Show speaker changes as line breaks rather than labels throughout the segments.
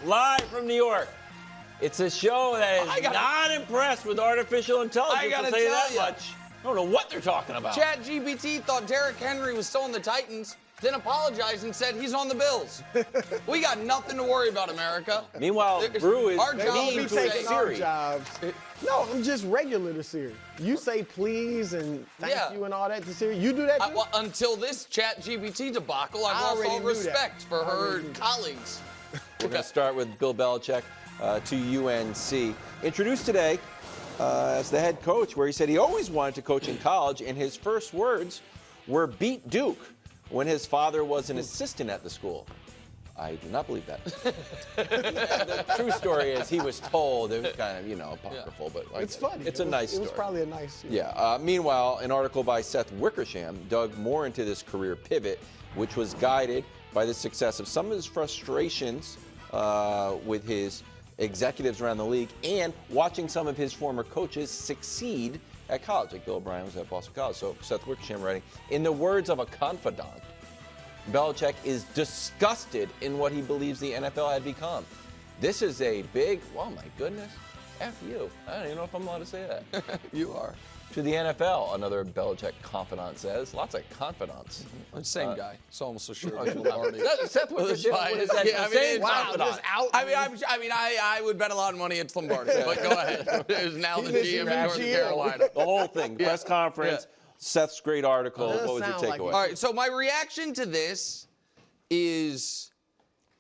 live from New York. It's a show that is not impressed with artificial intelligence.
I gotta
I'll tell you that
tell ya.
much. I don't know what they're talking about.
ChatGPT thought Derrick Henry was still on the Titans, then apologized and said he's on the Bills. We got nothing to worry about, America.
Meanwhile, Brew is
our job
mean
is
to
to
his
say
Siri.
Jobs. No, I'm just regular to Siri. You say please and thank you and all that to Siri. You do that too?
Well, until this ChatGPT debacle, I've lost all respect for her colleagues.
We're going to start with Bill Belichick to UNC. Introduced today as the head coach, where he said he always wanted to coach in college, and his first words were beat Duke when his father was an assistant at the school. I do not believe that. The true story is he was told. It was kind of, apocryphal, but
it's funny.
It's a nice story.
It was probably a nice.
Meanwhile, an article by Seth Wickersham dug more into this career pivot, which was guided by the success of some of his frustrations with his executives around the league and watching some of his former coaches succeed at college. Like Bill O'Brien was at Boston College. So Seth Wickersham writing, in the words of a confidant, Belichick is disgusted in what he believes the NFL had become. This is a big, oh my goodness, F you. I don't even know if I'm allowed to say that.
You are.
To the NFL, another Belichick confidant says. Lots of confidants.
Same guy. It's almost a sure.
Seth Wickersham, what is that? Same confidant.
I would bet a lot of money it's Lombardi, but go ahead. Who's now the GM in North Carolina.
The whole thing, press conference, Seth's great article. What was your takeaway?
All right, so my reaction to this is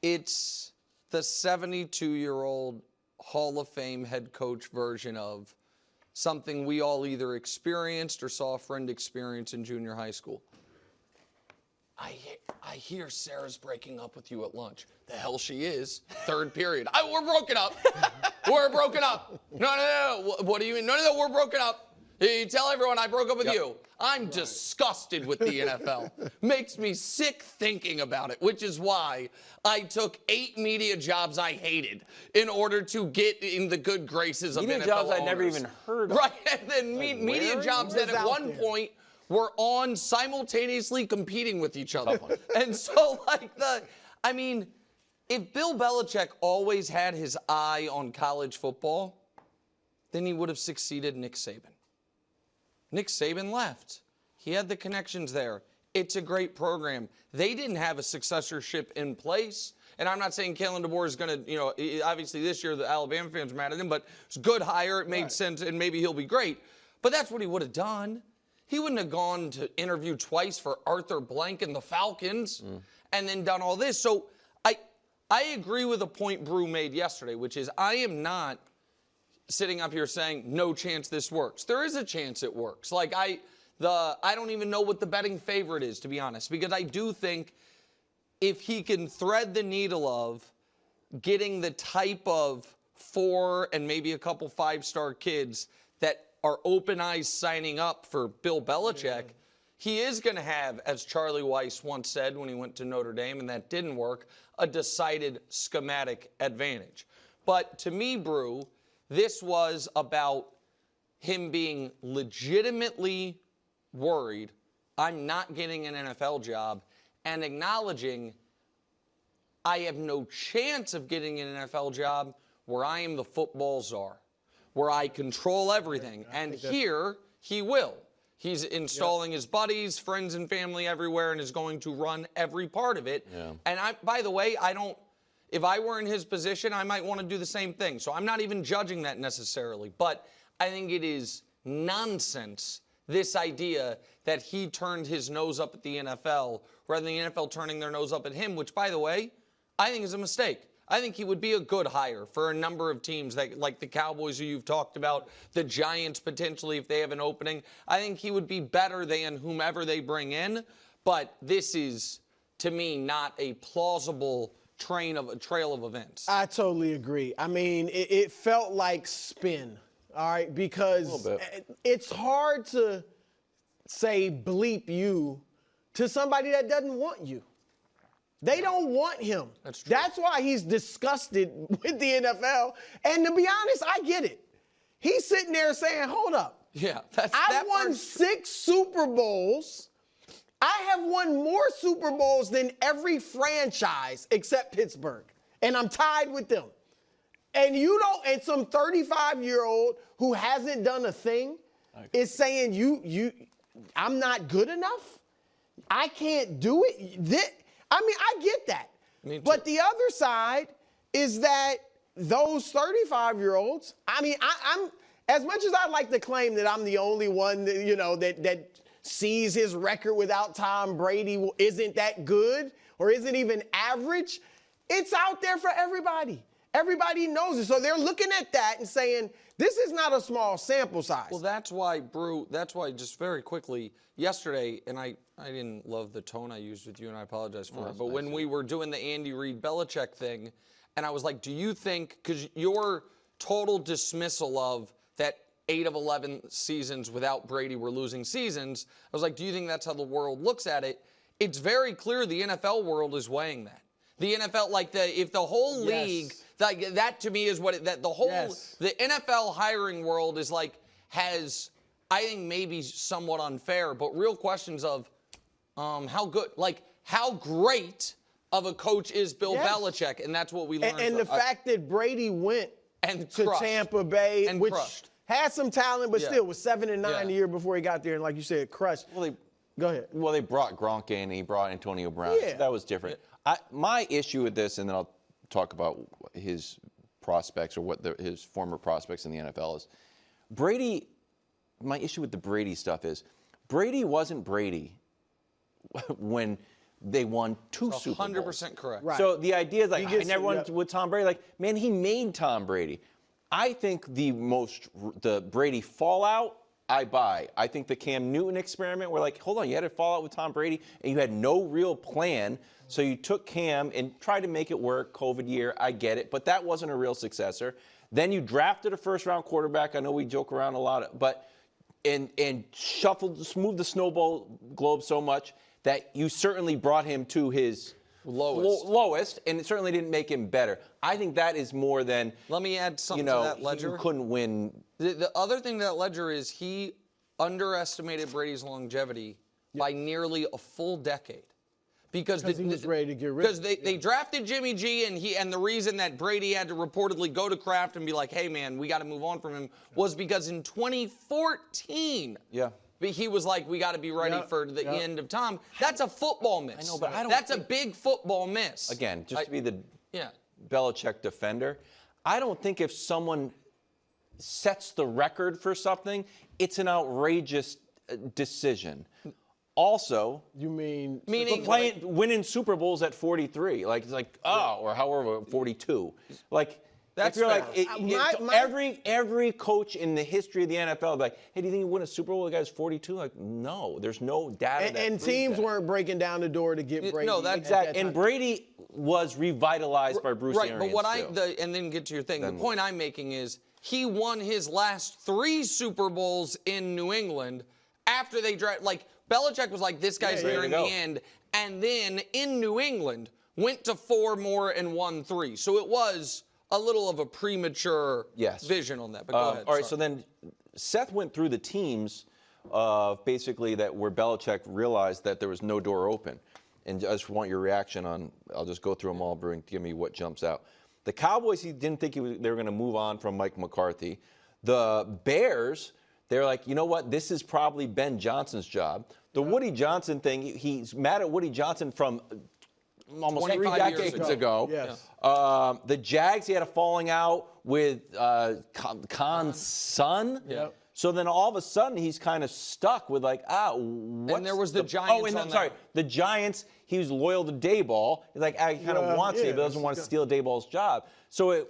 it's the 72-year-old Hall of Fame head coach version of something we all either experienced or saw a friend experience in junior high school. I hear Sarah's breaking up with you at lunch. The hell she is. Third period. We're broken up. We're broken up. No. What do you mean? No, we're broken up. You tell everyone I broke up with you. I'm disgusted with the NFL. Makes me sick thinking about it, which is why I took 8 media jobs I hated in order to get in the good graces of
media
NFL
jobs
owners.
I'd never even heard of.
Right, and then media jobs that at one point were on simultaneously competing with each other. And so, if Bill Belichick always had his eye on college football, then he would have succeeded Nick Saban. Nick Saban left. He had the connections there. It's a great program. They didn't have a successorship in place. And I'm not saying Kalen DeBoer is going to, obviously this year the Alabama fans are mad at him, but it's a good hire. It made sense, and maybe he'll be great. But that's what he would have done. He wouldn't have gone to interview twice for Arthur Blank and the Falcons and then done all this. So I agree with a point Brew made yesterday, which is I am not sitting up here saying no chance this works. There is a chance it works. I don't even know what the betting favorite is, to be honest, because I do think if he can thread the needle of getting the type of 4 and maybe a couple 5-star kids that are open eyes signing up for Bill Belichick, he is going to have, as Charlie Weiss once said when he went to Notre Dame, and that didn't work, a decided schematic advantage. But to me, Brew, this was about him being legitimately worried, I'm not getting an NFL job, and acknowledging I have no chance of getting an NFL job where I am the football czar, where I control everything. And here, he will. He's installing his buddies, friends, and family everywhere and is going to run every part of it. Yeah. And by the way, if I were in his position, I might want to do the same thing. So I'm not even judging that necessarily. But I think it is nonsense, this idea that he turned his nose up at the NFL rather than the NFL turning their nose up at him, which, by the way, I think is a mistake. I think he would be a good hire for a number of teams, like the Cowboys who you've talked about, the Giants potentially if they have an opening. I think he would be better than whomever they bring in. But this is, to me, not a plausible trail of events.
I totally agree. I mean, it felt like spin, all right, because it's hard to say bleep you to somebody that doesn't want you. They don't want him.
That's true.
That's why he's disgusted with the NFL. And to be honest, I get it. He's sitting there saying, hold up.
Yeah,
I won 6 Super Bowls. I have won more Super Bowls than every franchise except Pittsburgh. and I'm tied with them. And you don't, and some 35-year-old who hasn't done a thing is saying I'm not good enough. I can't do it. I get that. But the other side is that those 35-year-olds, I'm as much as I'd like to claim that I'm the only one that sees his record without Tom Brady isn't that good or isn't even average, it's out there for everybody. Everybody knows it. So they're looking at that and saying, this is not a small sample size.
Well, that's why, just very quickly, yesterday, and I didn't love the tone I used with you, and I apologize for it, but when we were doing the Andy Reid Belichick thing, and I was like, do you think, because your total dismissal of that 8 of 11 seasons without Brady were losing seasons, I was like, do you think that's how the world looks at it? It's very clear the NFL world is weighing that. The NFL, if the whole league, that to me is what the NFL hiring world is has, I think maybe somewhat unfair, but real questions of how good, how great of a coach is Bill Belichick, and that's what we learned.
And the fact that Brady went to Tampa Bay, and which had some talent, but still was 7-9 the year before he got there, and like you said, crushed. Go ahead.
Well, they brought Gronk in, and he brought Antonio Brown.
Yeah.
So that was different. My issue with this, and then I'll talk about his prospects or his former prospects in the NFL is Brady. My issue with the Brady stuff is Brady wasn't Brady when they won 2 Super Bowls.
100% correct.
Right.
So the idea is I never won with Tom Brady. Man, he made Tom Brady. I think the Brady fallout, I buy. I think the Cam Newton experiment, where hold on, you had a fallout with Tom Brady and you had no real plan. So you took Cam and tried to make it work, COVID year, I get it, but that wasn't a real successor. Then you drafted a first-round quarterback. I know we joke around a lot, but and smoothed the snowball globe so much that you certainly brought him to his lowest, and it certainly didn't make him better. I think that is more than.
Let me add something to that ledger.
You couldn't win.
The other thing to that ledger is he underestimated Brady's longevity by nearly a full decade. Because
he was ready to get rid of
Because they drafted Jimmy G, and the reason that Brady had to reportedly go to Kraft and be like, hey, man, we got to move on from him was because in 2014, he was like, we got to be ready for the end of Tom. That's a football miss.
I know, but I don't
That's a big football miss.
Again, just to be the Belichick defender, I don't think if someone sets the record for something, it's an outrageous decision. Also,
you meaning
winning Super Bowls at 43, or however 42,
that's
if you're
fair.
every coach in the history of the NFL be like, hey, do you think you win a Super Bowl? The guy's 42. No, there's no data.
And teams weren't breaking down the door to get Brady.
No, that's
exactly. And Brady was revitalized by Bruce Arians.
But and then get to your thing. The point I'm making is he won his last 3 Super Bowls in New England after they drafted. Belichick was like, this guy's nearing the end. And then in New England, went to 4 more and won 3. So it was a little of a premature vision on that. But go ahead.
All right, so then Seth went through the teams basically where Belichick realized that there was no door open. And I just want your reaction on, I'll just go through them all, Brewing, give me what jumps out. The Cowboys, he didn't think they were going to move on from Mike McCarthy. The Bears, they're like, you know what, this is probably Ben Johnson's job. The Woody Johnson thing, he's mad at Woody Johnson from almost 3 decades ago.
Yes.
The Jags, he had a falling out with Khan's son.
Yep.
So then all of a sudden he's kind of stuck with
And there was the Giants.
The Giants, he was loyal to Dayball. He's like, he kind of wants Dayball, doesn't want to steal Dayball's job. So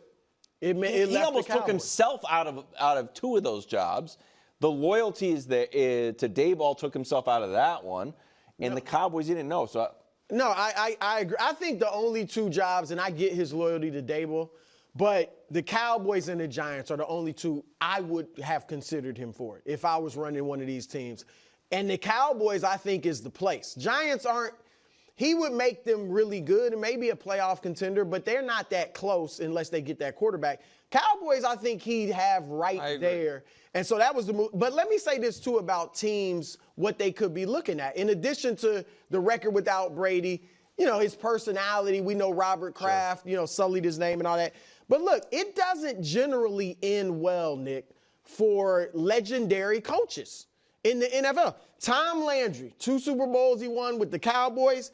he almost took himself out of 2 of those jobs. The loyalty to Dayball took himself out of that one, and the Cowboys didn't know. So
no, I agree. I think the only 2 jobs, and I get his loyalty to Dayball, but the Cowboys and the Giants are the only 2 I would have considered him for if I was running one of these teams. And the Cowboys, I think, is the place. Giants aren't. He would make them really good and maybe a playoff contender, but they're not that close unless they get that quarterback. Cowboys, I think he'd have right there. And so that was the move. But let me say this, too, about teams, what they could be looking at. In addition to the record without Brady, his personality. We know Robert Kraft, sullied his name and all that. But look, it doesn't generally end well, Nick, for legendary coaches in the NFL. Tom Landry, 2 Super Bowls he won with the Cowboys.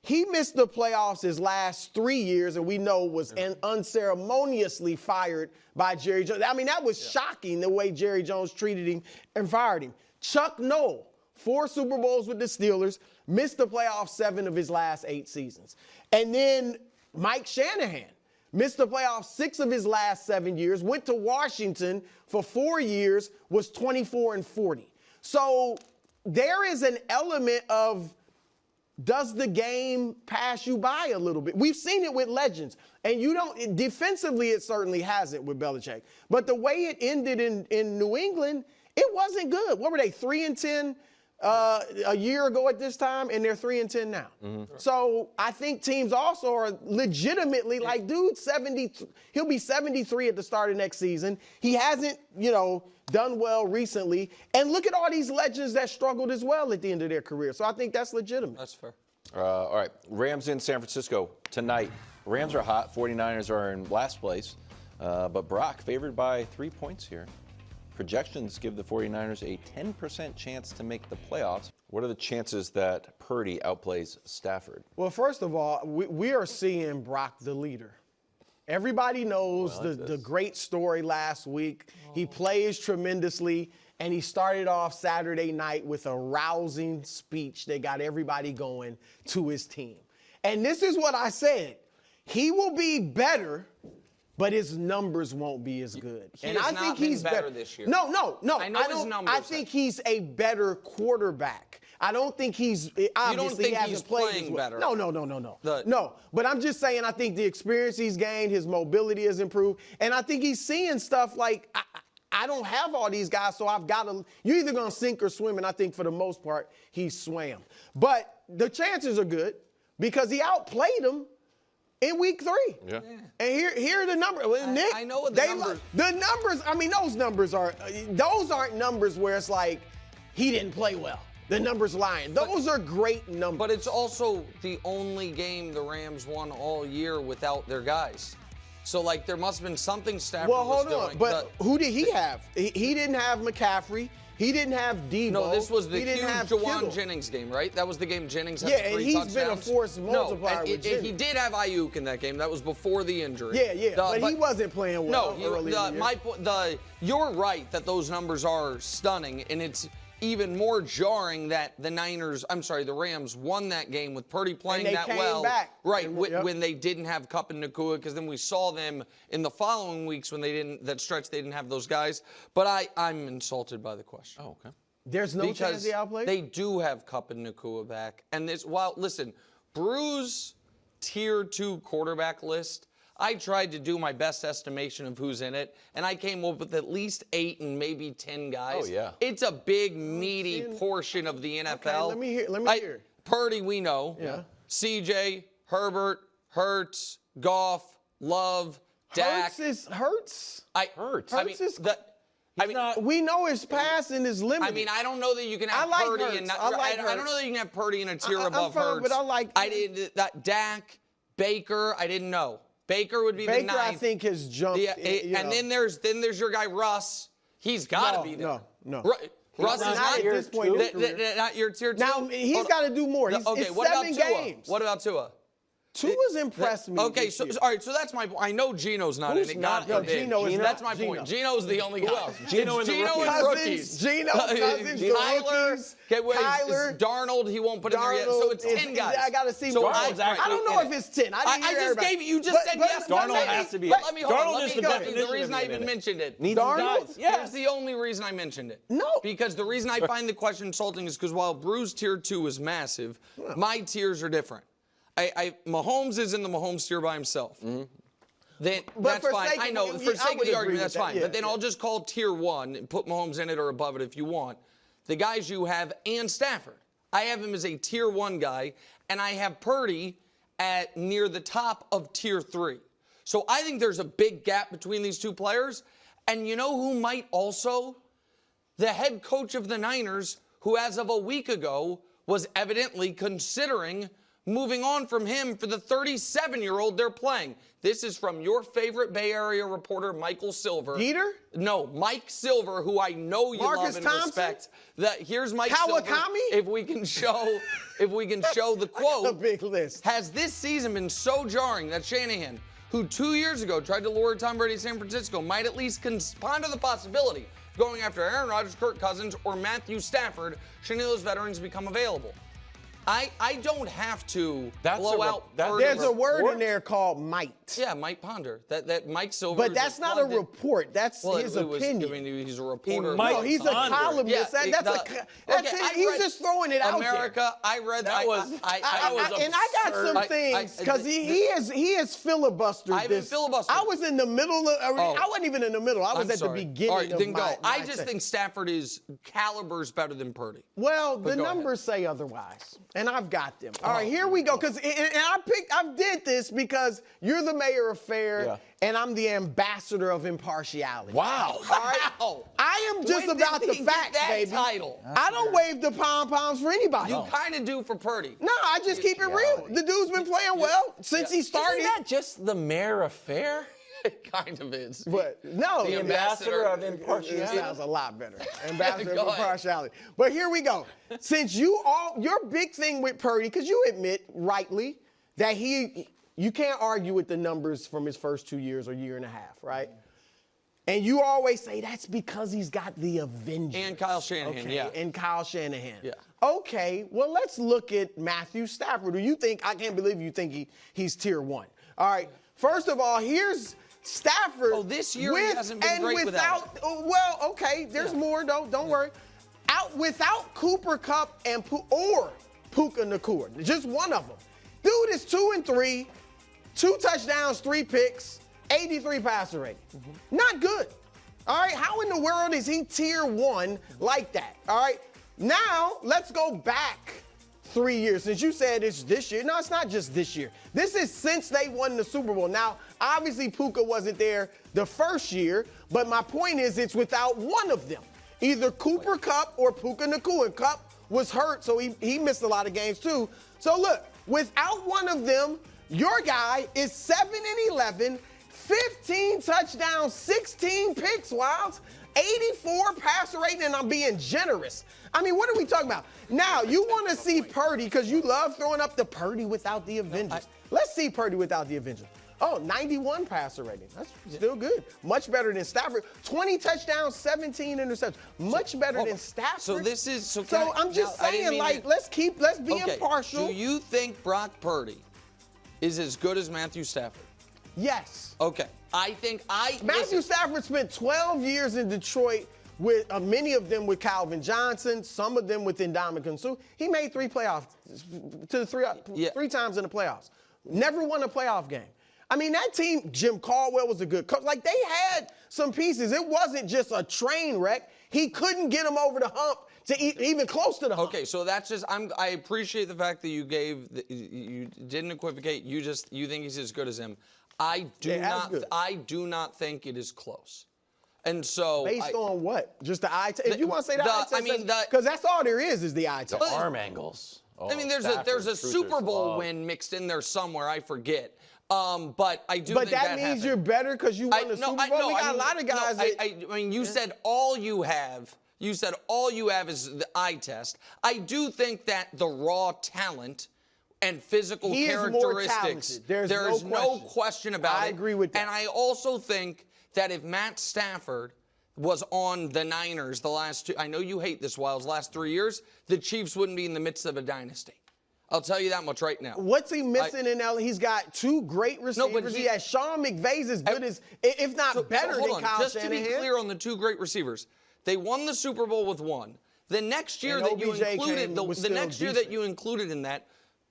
He missed the playoffs his last 3 years, and we know was unceremoniously fired by Jerry Jones. I mean, that was shocking the way Jerry Jones treated him and fired him. Chuck Noll, 4 Super Bowls with the Steelers, missed the playoffs 7 of his last 8 seasons. And then Mike Shanahan missed the playoffs 6 of his last 7 years, went to Washington for 4 years, was 24-40. So there is an element of, does the game pass you by a little bit? We've seen it with legends. And defensively, it certainly hasn't with Belichick. But the way it ended in New England, it wasn't good. What were they, 3-10 a year ago at this time? And they're 3-10 now. Mm-hmm. So I think teams also are legitimately like, dude, he'll be 73 at the start of next season. He hasn't, done well recently. And look at all these legends that struggled as well at the end of their career. So I think that's legitimate.
That's fair.
All right, Rams in San Francisco tonight. Rams are hot. 49ers are in last place. But Brock favored by 3 points here. Projections give the 49ers a 10% chance to make the playoffs. What are the chances that Purdy outplays Stafford?
Well, first of all, we are seeing Brock the leader. Everybody knows the great story last week. He plays tremendously, and he started off Saturday night with a rousing speech that got everybody going to his team. And this is what I said. He will be better, but his numbers won't be as good.
And I think he's better this year.
No.
I know his numbers.
I think he's a better quarterback. I don't think he's obviously
you don't think
hasn't
he's
played
playing
well.
better?
No. No, but I'm just saying I think the experience he's gained, his mobility has improved, and I think he's seeing stuff like I don't have all these guys, so I've got to. You're either gonna sink or swim, and I think for the most part he swam. But the chances are good because he outplayed them in week 3.
Yeah.
And here are the numbers. Nick,
I know what the numbers.
The numbers. I mean, those aren't numbers where it's like he didn't play well. The numbers lying. Those are great numbers.
But it's also the only game the Rams won all year without their guys. So, there must have been something Stafford was doing.
Well, hold on. But who did he have? He didn't have McCaffrey. He didn't have Debo.
No, this was the
he
huge
didn't have
Juwan
Kittle.
Jennings game, right? That was the game Jennings had 3
and he's
touchdowns.
been a force multiplier with Jennings.
He did have Ayuk in that game. That was before the injury.
Yeah. But he wasn't playing well early in the year.
You're right that those numbers are stunning, and it's even more jarring that the Rams won that game with Purdy playing that well.
Back.
Right, when they didn't have Kupp and Nakua, because then we saw them in the following weeks when they didn't have those guys. But I'm insulted by the question.
Oh, okay.
There's no chance they outplayed?
They do have Kupp and Nakua back. And listen, Brews tier 2 quarterback list, I tried to do my best estimation of who's in it, and I came up with at least 8 and maybe 10 guys.
Oh, yeah.
It's a big, meaty portion of the NFL.
Okay, let me hear.
Purdy, we know.
Yeah.
CJ, Herbert, Hurts, Goff, Love, Dak.
Hurts? We know his passing is limited.
I mean, I don't know that you can have Purdy and not. I don't know that you can have Purdy in a tier above Hurts.
But I like.
Dak, Baker. I didn't know. Baker would be the 9th.
Baker, I think, has jumped.
And then there's your guy Russ. He's got to be there.
No.
Russ is
not at this point.
Not your tier 2.
Now he's got to do more.
Okay, what about Tua? What about Tua?
Tua's impressed me.
Okay, all right, so that's my point. I know Geno's not in it.
Geno is not.
That's my point. Geno's the only guy.
Geno
and
rookies. Geno, Cousins,
Kyler,
Kyler,
Darnold, he won't put in there yet. So it's 10 guys.
I got to see.
So
I don't know if it's 10.
I just gave you just said yes.
Darnold has to be.
Let me hold on.
Darnold is the definition.
The reason I even mentioned it.
Darnold?
Here's the only reason I mentioned it.
No.
Because the reason I find the question insulting is because while Brews tier 2 is massive, my tiers are different. Mahomes is in the Mahomes tier by himself. Mm-hmm. That's fine. I know. For sake of the argument, that's fine. But then I'll just call tier 1 and put Mahomes in it or above it if you want. The guys you have and Stafford. I have him as a tier 1 guy, and I have Purdy at near the top of tier 3. So I think there's a big gap between these two players. And you know who might also? The head coach of the Niners, who as of a week ago was evidently considering moving on from him for the 37-year-old they're playing. This is from your favorite Bay Area reporter, Michael Silver.
Peter?
No, Mike Silver, who I know you
Marcus
love and
Thompson?
respect. Here's Mike
Kawakami?
Silver. If we can show the quote.
A big list.
Has this season been so jarring that Shanahan, who 2 years ago tried to lure Tom Brady to San Francisco, might at least ponder the possibility of going after Aaron Rodgers, Kirk Cousins, or Matthew Stafford should any of those veterans become available? I don't have to blow out.
There's a word in there called might.
Yeah, Mike Ponder. That Mike Silver.
But that's not a report. That's his opinion.
I mean, he's a reporter.
No, he's a columnist. He's just throwing it out there.
America, I read that.
And I got some things because he has filibustered
I
this.
filibustered.
I was in the middle of. I wasn't even in the middle. I was at the beginning.
All right, then go.
I
just think Stafford is calibers better than Purdy.
Well, the numbers say otherwise. And I've got them. All right, here we go. Because I did this because you're the mayor of fair, and I'm the ambassador of impartiality.
Wow.
All right. I am just about the facts, baby.
Title?
I don't wave the pom-poms for anybody.
You kind of do for Purdy.
No, I just keep it real. The dude's been playing well since he started.
Isn't that just the mayor of fair?
It kind of is.
But no,
The ambassador of
impartiality. Sounds a lot better. Ambassador of impartiality. But here we go. Since your big thing with Purdy, because you admit rightly that you can't argue with the numbers from his first 2 years or year and a half, right? And you always say that's because he's got the Avengers.
And Kyle Shanahan,
And Kyle Shanahan.
Yeah.
Okay, well, let's look at Matthew Stafford, who I can't believe you think he's tier 1. All right, first of all, here's Stafford.
Oh, this year he hasn't been great without.
Well, okay, there's more though. Don't worry. Without Cooper Kupp or Puka Nacua, just one of them. Dude is 2-3, 2 touchdowns, 3 picks, 83 passer rating. Not good. All right, how in the world is he tier 1 like that? All right, now let's go back 3 years. Since you said it's this year. No, it's not just this year. This is since they won the Super Bowl. Now, obviously, Puka wasn't there the first year, but my point is it's without one of them. Either Cooper Kupp or Puka Nacua. And Kupp was hurt, so he missed a lot of games too. So look, without one of them, your guy is 7-11, 15 touchdowns, 16 picks, Wilds, 84 passer rating, and I'm being generous. I mean, what are we talking about? Now, you want to see Purdy because you love throwing up the Purdy without the Avengers. Let's see Purdy without the Avengers. Oh, 91 passer rating. That's still good. Much better than Stafford. 20 touchdowns, 17 interceptions. Much better than Stafford.
So this is
so I'm just saying, like, let's be impartial.
Do you think Brock Purdy is as good as Matthew Stafford?
Yes.
Okay.
Matthew Stafford spent 12 years in Detroit with many of them with Calvin Johnson, some of them with Ndamukong Suh. He made 3 playoffs three times in the playoffs. Never won a playoff game. I mean, that team, Jim Caldwell was a good coach. Like, they had some pieces. It wasn't just a train wreck. He couldn't get them over the hump to even close to the hump.
Okay, so that's just, I appreciate the fact that you didn't equivocate. You think he's as good as him. I do not think it is close. And so
based on what? Just the eye test? If you want to say the eye test, because that's all there is the eye test.
The arm angles.
I mean, there's a Super Bowl win mixed in there somewhere. I forget. But I do.
But
think
that means you're better because you won the Super Bowl. We got a lot of guys.
I mean, you said all you have. You said all you have is the eye test. I do think that the raw talent and physical characteristics. There's no question about it.
I agree with that.
And I also think that if Matt Stafford was on the Niners the last 2, I know you hate this, Wilds, last 3 years, the Chiefs wouldn't be in the midst of a dynasty. I'll tell you that much right now.
What's he missing in LA? He's got 2 great receivers. No, he has Sean McVay's as good as, if not better than Kyle
Just
Shanahan.
To be clear on the 2 great receivers, they won the Super Bowl with one. The next year that you included in that,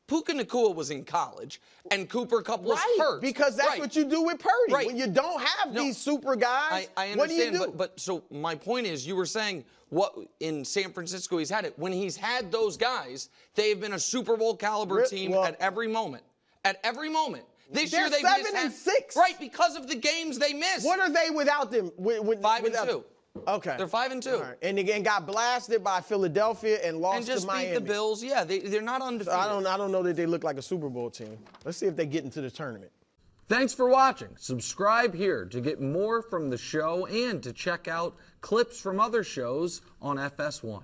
Puka Nacua was in college, and Cooper Kupp was hurt.
Because that's what you do with Purdy.
Right.
When you don't have these super guys,
I understand,
what do you do?
But so my point is, you were saying what in San Francisco he's had it. When he's had those guys, they've been a Super Bowl caliber team at every moment. At every moment. This year they've
7-6.
Right, because of the games they missed.
What are they without them?
5-2.
Okay.
They're 5-2.
All right. And again, got blasted by Philadelphia and lost
And just
to Miami.
beat the Bills. Yeah, they're not undefeated.
I don't know that they look like a Super Bowl team. Let's see if they get into the tournament.
Thanks for watching. Subscribe here to get more from the show and to check out clips from other shows on FS1.